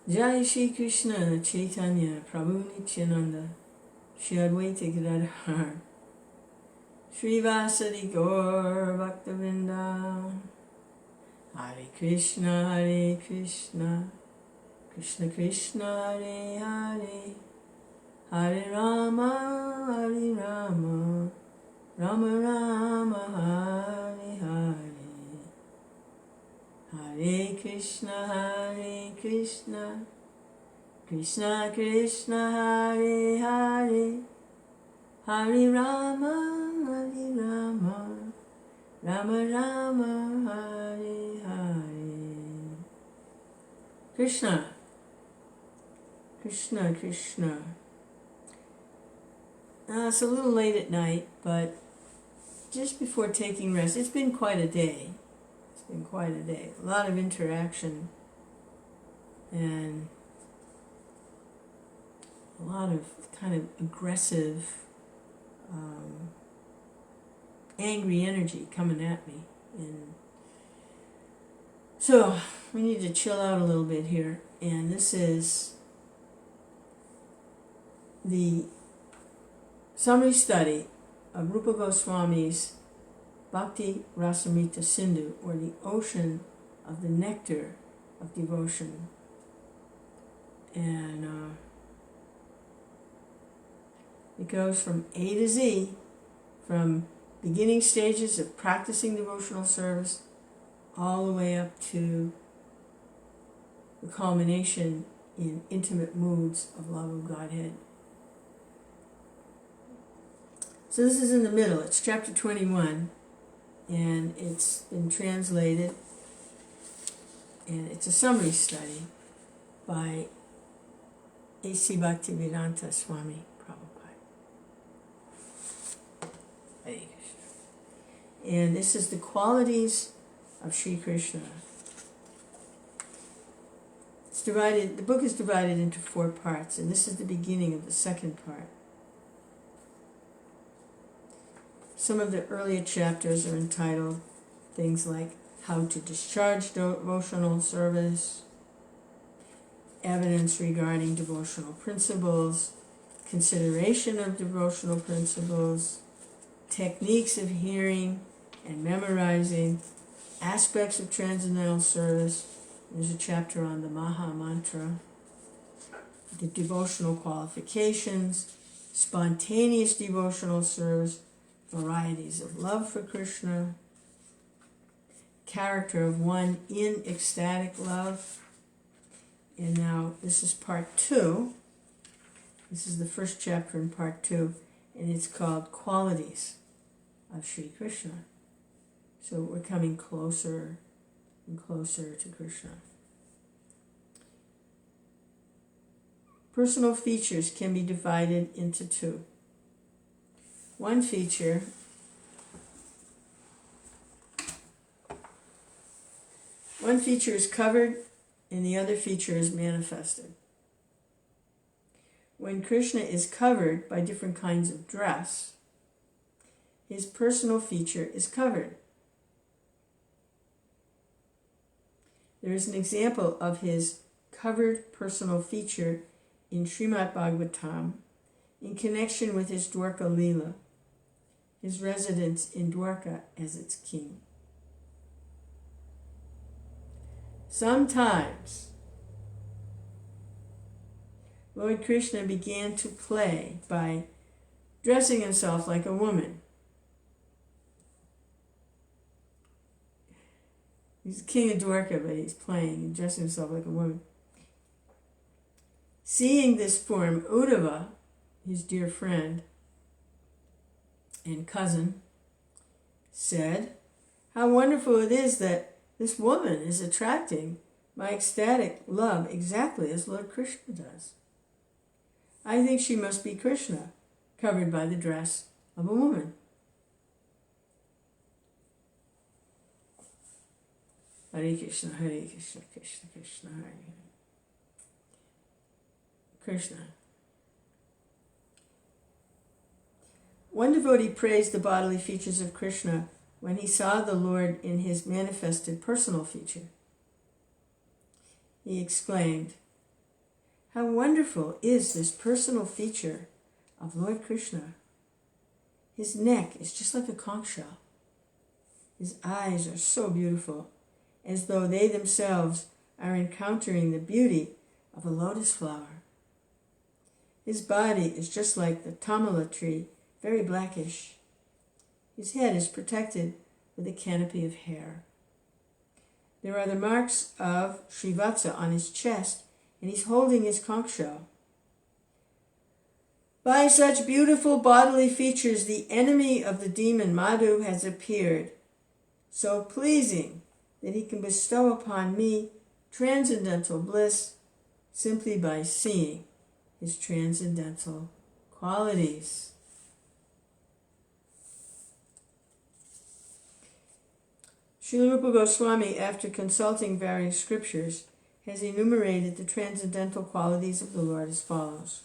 Jai Shri Krishna Chaitanya Prabhu Nityananda Shri Advaita Gadadhar Shri Vasadi Gaur Bhaktavinda Hare Krishna Krishna Krishna Hare Hare Hare Rama Rama Rama Hare Hare Hare Krishna Krishna Krishna Hare Hare Hare Rama Rama Rama Hare Hare Krishna Krishna Krishna. It's a little late at night, but just before taking rest, it's been quite a day. A lot of interaction and a lot of kind of aggressive, angry energy coming at me. And so we need to chill out a little bit here. And this is the summary study of Rupa Goswami's Bhakti Rasamrita Sindhu, or the ocean of the nectar of devotion. And it goes from A to Z, from beginning stages of practicing devotional service all the way up to the culmination in intimate moods of love of Godhead. So this is in the middle. It's chapter 21. And it's been translated, and it's a summary study by A.C. Bhaktivedanta Swami Prabhupada. Hare Krishna. And this is the qualities of Sri Krishna. It's divided. The book is divided into 4 parts, and this is the beginning of the second part. Some of the earlier chapters are entitled things like How to Discharge Devotional Service, Evidence Regarding Devotional Principles, Consideration of Devotional Principles, Techniques of Hearing and Memorizing, Aspects of Transcendental Service. There's a chapter on the Maha Mantra, the Devotional Qualifications, Spontaneous Devotional Service, Varieties of Love for Krishna, Character of One in Ecstatic Love. And now this is part 2. This is the first chapter in part 2, and it's called Qualities of Sri Krishna. So we're coming closer and closer to Krishna. Personal features can be divided into 2. One feature is covered and the other feature is manifested. When Krishna is covered by different kinds of dress, his personal feature is covered. There is an example of his covered personal feature in Srimad Bhagavatam in connection with his Dwarka Leela, his residence in Dwarka as its king. Sometimes Lord Krishna began to play by dressing himself like a woman. He's king of Dwarka, but he's playing and dressing himself like a woman. Seeing this form, Uddhava, his dear friend and cousin, said, "How wonderful it is that this woman is attracting my ecstatic love exactly as Lord Krishna does. I think she must be Krishna, covered by the dress of a woman." Hare Krishna, Hare Krishna, Krishna Krishna, Hare Hare. Krishna. One devotee praised the bodily features of Krishna when he saw the Lord in his manifested personal feature. He exclaimed, How wonderful is this personal feature of Lord Krishna. His neck is just like a conch shell. His eyes are so beautiful, as though they themselves are encountering the beauty of a lotus flower. His body is just like the tamala tree, very blackish. His head is protected with a canopy of hair. There are the marks of Srivatsa on his chest, and he's holding his conch shell. By such beautiful bodily features, the enemy of the demon Madhu has appeared, so pleasing that he can bestow upon me transcendental bliss simply by seeing his transcendental qualities. Srila Rupa Goswami, after consulting various scriptures, has enumerated the transcendental qualities of the Lord as follows.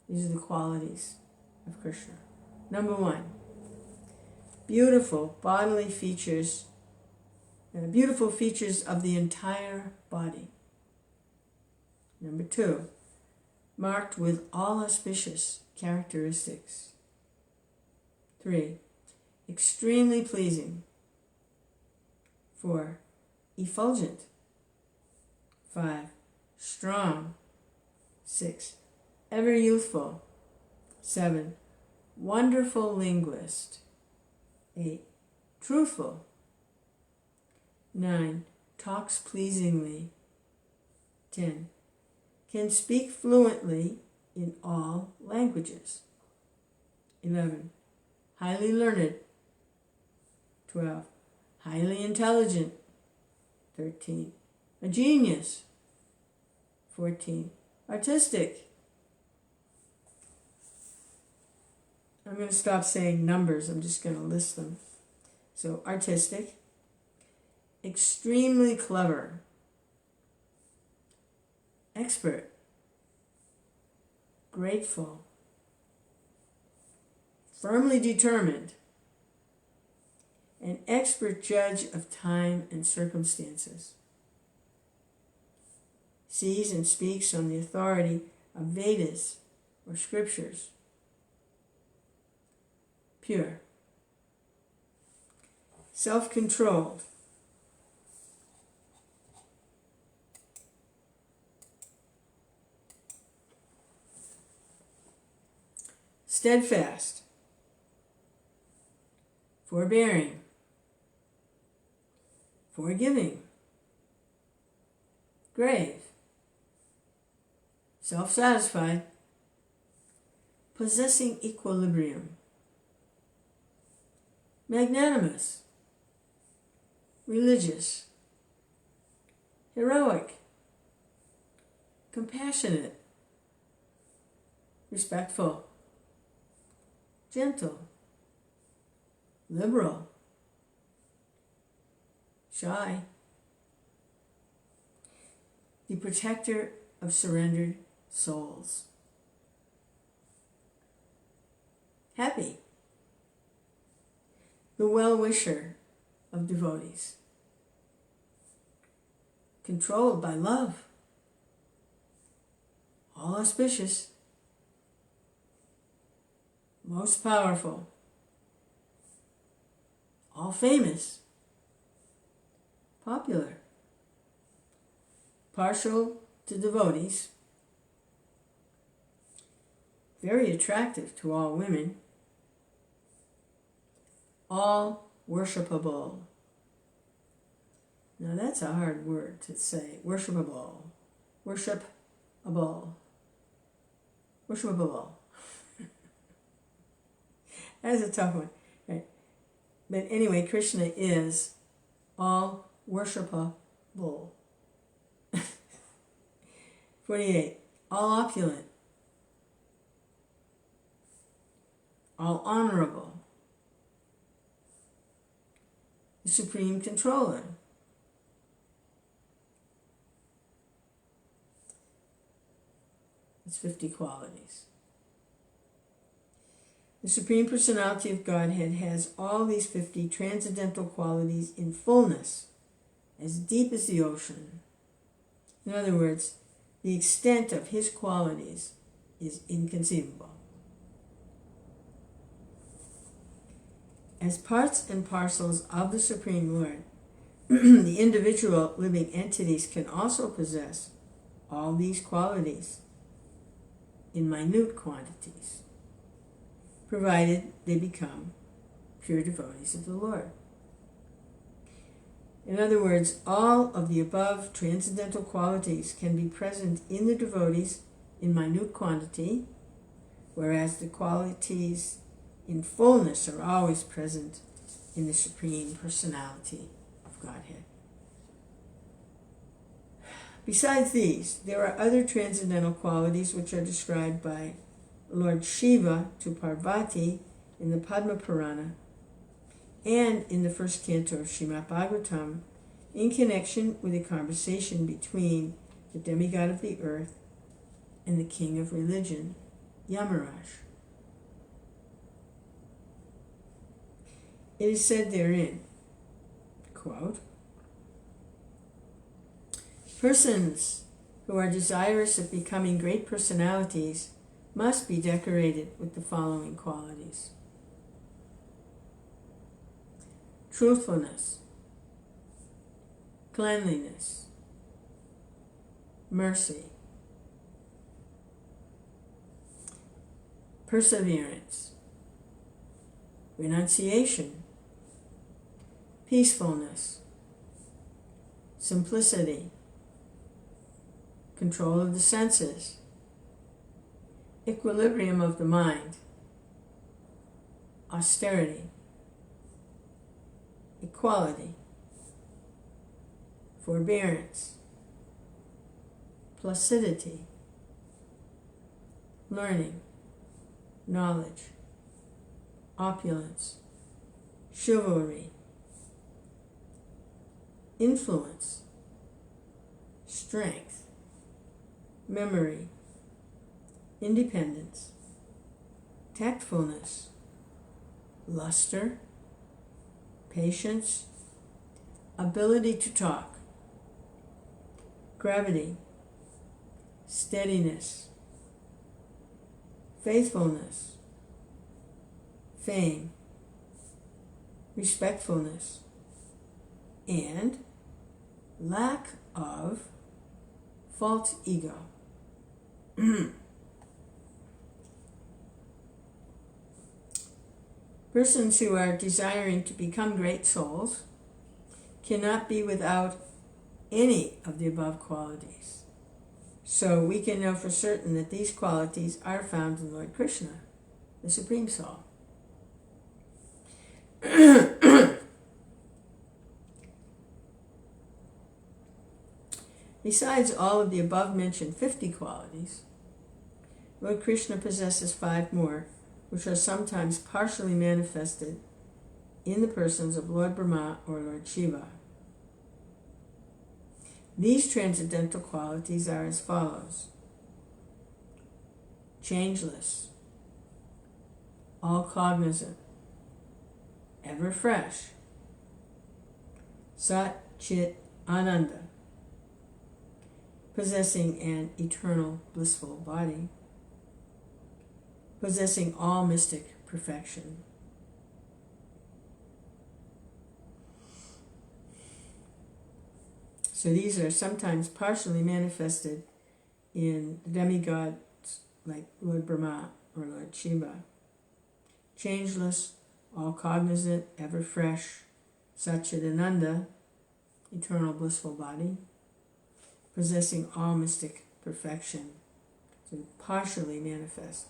These are the qualities of Krishna. Number 1, beautiful bodily features, beautiful features of the entire body. Number 2, marked with all auspicious characteristics. 3, extremely pleasing. 4, effulgent. 5, strong. 6, ever youthful. 7, wonderful linguist. 8, truthful. 9, talks pleasingly. 10, can speak fluently in all languages. 11, highly learned. 12, highly intelligent. 13, a genius. 14, artistic. I'm going to stop saying numbers, I'm just going to list them. So, artistic, extremely clever, expert, grateful, firmly determined, an expert judge of time and circumstances, sees and speaks on the authority of Vedas or scriptures, pure, self-controlled, steadfast, forbearing, forgiving, grave, self-satisfied, possessing equilibrium, magnanimous, religious, heroic, compassionate, respectful, gentle, liberal, shy, the protector of surrendered souls, happy, the well-wisher of devotees, controlled by love, all auspicious, most powerful, all famous, popular, partial to devotees, very attractive to all women, all worshipable. Now that's a hard word to say. Worshipable. Worshipable. Worshipable. That's a tough one. Right? But anyway, Krishna is all worshipable. 48. All opulent. All honorable. The supreme controller. It's 50 qualities. The Supreme Personality of Godhead has all these 50 transcendental qualities in fullness, as deep as the ocean. In other words, the extent of his qualities is inconceivable. As parts and parcels of the Supreme Lord, the individual living entities can also possess all these qualities in minute quantities, provided they become pure devotees of the Lord. In other words, all of the above transcendental qualities can be present in the devotees in minute quantity, whereas the qualities in fullness are always present in the Supreme Personality of Godhead. Besides these, there are other transcendental qualities which are described by Lord Shiva to Parvati in the Padma Purana and in the first canto of Srimad Bhagavatam in connection with a conversation between the demigod of the earth and the king of religion, Yamaraj. It is said therein, quote, "Persons who are desirous of becoming great personalities must be decorated with the following qualities: truthfulness, cleanliness, mercy, perseverance, renunciation, peacefulness, simplicity, control of the senses, equilibrium of the mind, austerity, equality, forbearance, placidity, learning, knowledge, opulence, chivalry, influence, strength, memory, independence, tactfulness, luster, patience, ability to talk, gravity, steadiness, faithfulness, fame, respectfulness, and lack of false ego. Persons who are desiring to become great souls cannot be without any of the above qualities. So we can know for certain that these qualities are found in Lord Kṛṣṇa, the Supreme Soul. Besides all of the above-mentioned 50 qualities, Lord Kṛṣṇa possesses 5 more, which are sometimes partially manifested in the persons of Lord Brahma or Lord Shiva. These transcendental qualities are as follows: changeless, all cognizant, ever fresh, Sat Chit Ananda, possessing an eternal blissful body, possessing all mystic perfection. So these are sometimes partially manifested in demigods like Lord Brahma or Lord Shiva. Changeless, all cognizant, ever fresh, Satchidananda, eternal blissful body, possessing all mystic perfection. So partially manifest.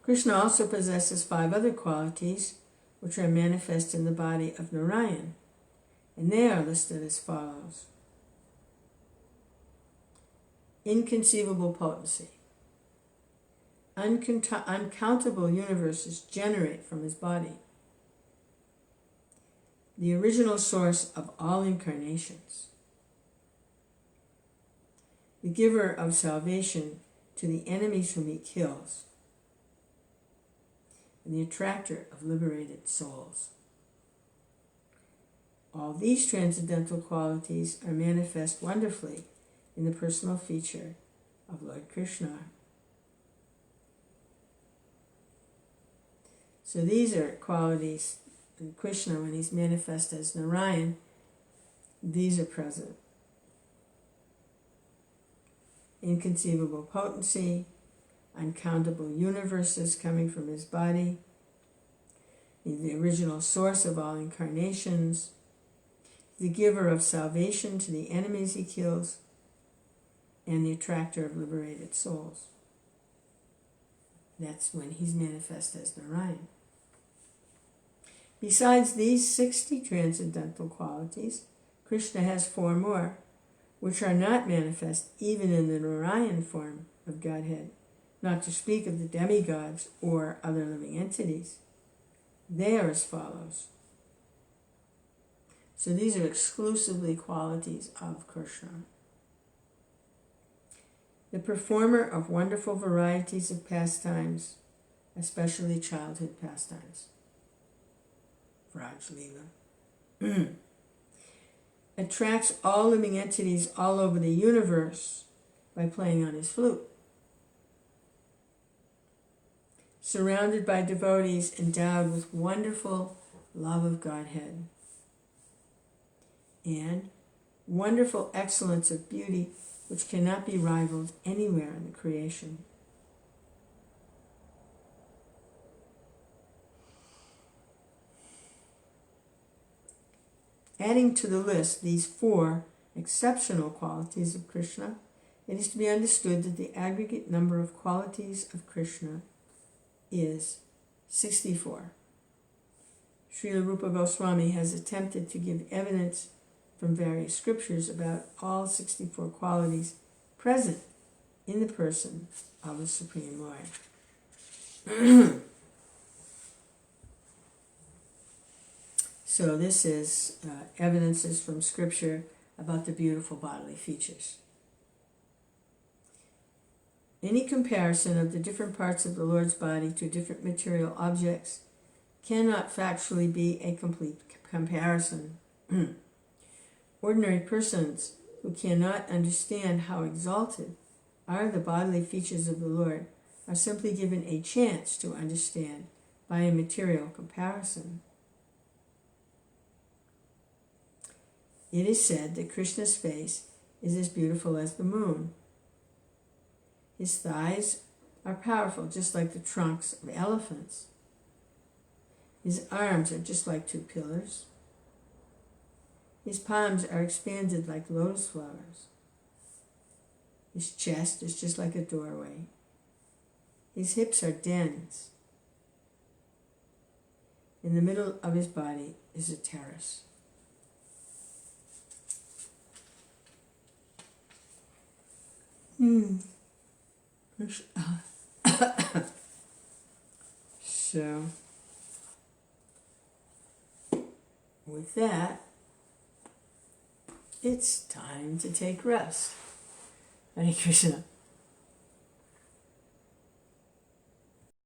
Kṛṣṇa also possesses 5 other qualities which are manifest in the body of Narayan, and they are listed as follows: inconceivable potency. Uncountable universes generate from his body. The original source of all incarnations. The giver of salvation to the enemies whom he kills. And the attractor of liberated souls. All these transcendental qualities are manifest wonderfully in the personal feature of Lord Kṛṣṇa. So these are qualities in Kṛṣṇa when he's manifest as Narayan. These are present. Inconceivable potency, uncountable universes coming from his body, the original source of all incarnations, the giver of salvation to the enemies he kills, and the attractor of liberated souls. That's when he's manifest as Narayan. Besides these 60 transcendental qualities, Kṛṣṇa has 4 more, which are not manifest even in the Narayan form of Godhead, not to speak of the demigods or other living entities. They are as follows. So these are exclusively qualities of Kṛṣṇa. The performer of wonderful varieties of pastimes, especially childhood pastimes. Vraj Leela. Attracts all living entities all over the universe by playing on his flute. Surrounded by devotees endowed with wonderful love of Godhead and wonderful excellence of beauty which cannot be rivaled anywhere in the creation. Adding to the list these 4 exceptional qualities of Kṛṣṇa, it is to be understood that the aggregate number of qualities of Kṛṣṇa is 64. Srila Rupa Goswami has attempted to give evidence from various scriptures about all 64 qualities present in the person of the Supreme Lord. So this is evidences from scripture about the beautiful bodily features. Any comparison of the different parts of the Lord's body to different material objects cannot factually be a complete comparison. Ordinary persons who cannot understand how exalted are the bodily features of the Lord are simply given a chance to understand by a material comparison. It is said that Krishna's face is as beautiful as the moon. His thighs are powerful, just like the trunks of elephants. His arms are just like 2 pillars. His palms are expanded like lotus flowers. His chest is just like a doorway. His hips are dens. In the middle of his body is a terrace. So, with that, it's time to take rest. Hare Krishna.